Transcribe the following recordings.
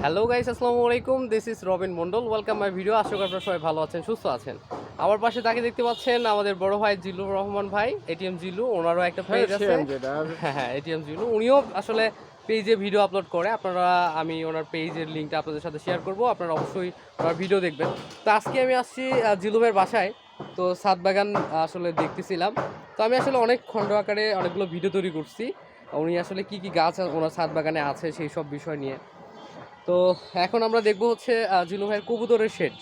Hello guys, আসসালামু আলাইকুম। This is Robin Mondal. Welcome my video. আশা করি আপনারা সবাই ভালো আছেন, সুস্থ আছেন। আমার পাশে তাকে দেখতে পাচ্ছেন আমাদের বড় ভাই জিল্লুর রহমান ভাই, এটিএম জিল্লু। ওনারও একটা পেজ আছে। হ্যাঁ, এটিএম জিল্লু। উনিও আসলে পেজে ভিডিও আপলোড করে। আমি ওনার পেজের লিঙ্কটা আপনাদের সাথে শেয়ার করব। আপনারা অবশ্যই ওনার ভিডিও দেখবেন। তো আজকে আমি আসছি জিল্লু ভাইয়ের বাসায়। তো ছাদ বাগান আসলে দেখতেছিলাম। তো আমি আসলে অনেক খণ্ড আকারে অনেকগুলো ভিডিও তৈরি করছি। উনি আসলে কি কি গাছ ওনার ছাদ বাগানে আছে সেই সব বিষয় নিয়ে। তো এখন আমরা দেখবো হচ্ছে জিলু ভাইয়ের কবুতরের শেড।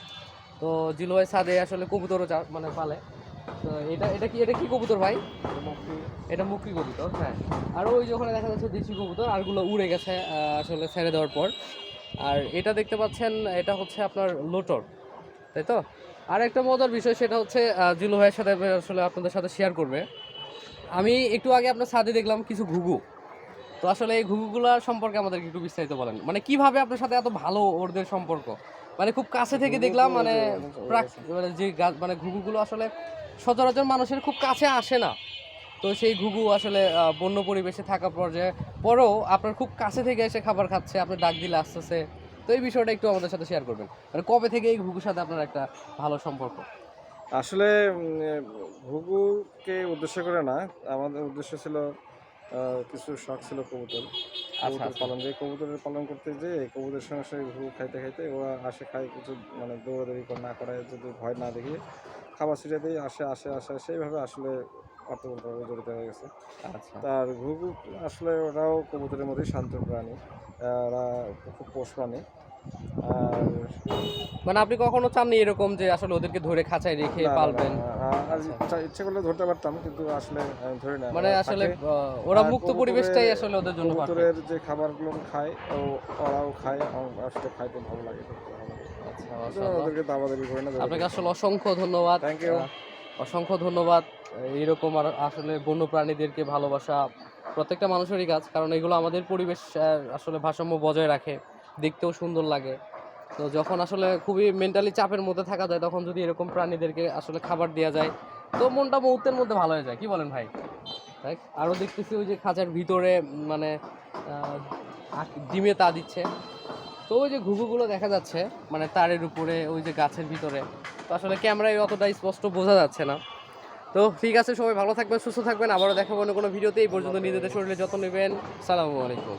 তো জিলু ভাই ছাদে আসলে কবুতরও মানে পালে। তো এটা কি কবুতর ভাই? এটা মুক্তি কবুতর, হ্যাঁ। আর ওই যে ওখানে দেখা যাচ্ছে দেশি কবুতর, আরগুলো উড়ে গেছে আসলে ছেড়ে দেওয়ার পর। আর এটা দেখতে পাচ্ছেন, এটা হচ্ছে আপনার লোটর, তাই তো? আর একটা মজার বিষয় সেটা হচ্ছে জিলু ভাইয়ের সাথে আসলে আপনাদের সাথে শেয়ার করবে। আমি একটু আগে আপনার ছাদে দেখলাম কিছু ঘুঘু। তো আসলে এই ঘুঘুগুলা সম্পর্কে আমাদেরকে একটু বিস্তারিত বলেন। মানে কিভাবে আপনার সাথে এত ভালো ওদের সম্পর্ক? মানে খুব কাছে থেকে দেখলাম, মানে মানে যে গাছ, মানে ঘুঘুগুলো আসলে সচরাচর মানুষের খুব কাছে আসে না। তো সেই ঘুঘু আসলে বন্য পরিবেশে থাকা পর্যায়ে পরেও আপনার খুব কাছে থেকে এসে খাবার খাচ্ছে, আপনি ডাক দিলে আসতেছে। তো এই বিষয়টা একটু আমাদের সাথে শেয়ার করবেন। মানে কবে থেকে এই ঘুঘুর সাথে আপনার একটা ভালো সম্পর্ক? আসলে ঘুঘুকে উদ্দেশ্য করে না, আমাদের উদ্দেশ্য ছিল কিছু শখ ছিল কবুতর আচ্ছা, কবুতর আচ্ছা। পালন। যে কবুতরের পালন করতে যেয়ে কবুতরের সঙ্গে সঙ্গে ঘুঘু খাইতে খাইতে ওরা আসে, খায় কিছু, মানে দৌড়াদৌড়ি করে না করে, যদি ভয় না দেখিয়ে খাবার ছিটাতেই আসে আসে আসে সেইভাবে আসলে অর্থবহভাবে জড়িত হয়ে গেছে। আচ্ছা। তার ঘুঘু আসলে ওরাও কবুতরের মধ্যেই শান্ত প্রাণী, ওরা খুব পোষ প্রাণী। আর মানে আপনি কখনো চাননি এরকম যে আসলে ওদেরকে ধরে খাঁচায় রেখে না, না, না, পালবেন? না, আর আচ্ছা। ইচ্ছে করলে ধরতে পারতাম, কিন্তু আসলে আমি ধরি না। মানে ওরা আসলে থাকে। ওরা আর মুক্ত পরিবেশটাই আসলে ওদের জন্য পারফেক্ট। কবুতরের যে খাবারগুলো খায় ওরাও খায়, আমার সেটা খাইতে ভালো লাগে, দেখতে ভালো লাগে। আচ্ছা, কিন্তু মাশাআল্লাহ। ওদেরকে দাবাদাবি করি না, ধরে আপনাকে দিই। আসলে অসংখ্য ধন্যবাদ। Thank you. অসংখ্য ধন্যবাদ। এইরকম আর আসলে বন্য প্রাণীদেরকে ভালোবাসা প্রত্যেকটা মানুষেরই কাজ। কারণ এগুলো আমাদের পরিবেশ আসলে ভারসাম্য বজায় রাখে। দেখতেও সুন্দর লাগে। তো যখন আসলে খুবই মেন্টালি চাপের মধ্যে থাকা যায়, তখন যদি এরকম প্রাণীদেরকে আসলে খাবার দেয়া যায়, তো মনটা মুহূর্তের মধ্যে ভালো হয়ে যায়। কি বলেন ভাই? তাই আরও দেখতেছি ওই যে খাঁচার ভিতরে মানে ডিমে তা দিচ্ছে। তো ওই যে ঘুঘুগুলো দেখা যাচ্ছে মানে তারের উপরে, ওই যে গাছের ভিতরে। তো আসলে ক্যামেরায় অতটা স্পষ্ট বোঝা যাচ্ছে না। তো ঠিক আছে, সবাই ভালো থাকবেন, সুস্থ থাকবেন। আবারও দেখাবো অন্য কোনো ভিডিওতে। এই পর্যন্ত নিজেদের শরীরে যত্ন নেবেন। সালামু আলাইকুম।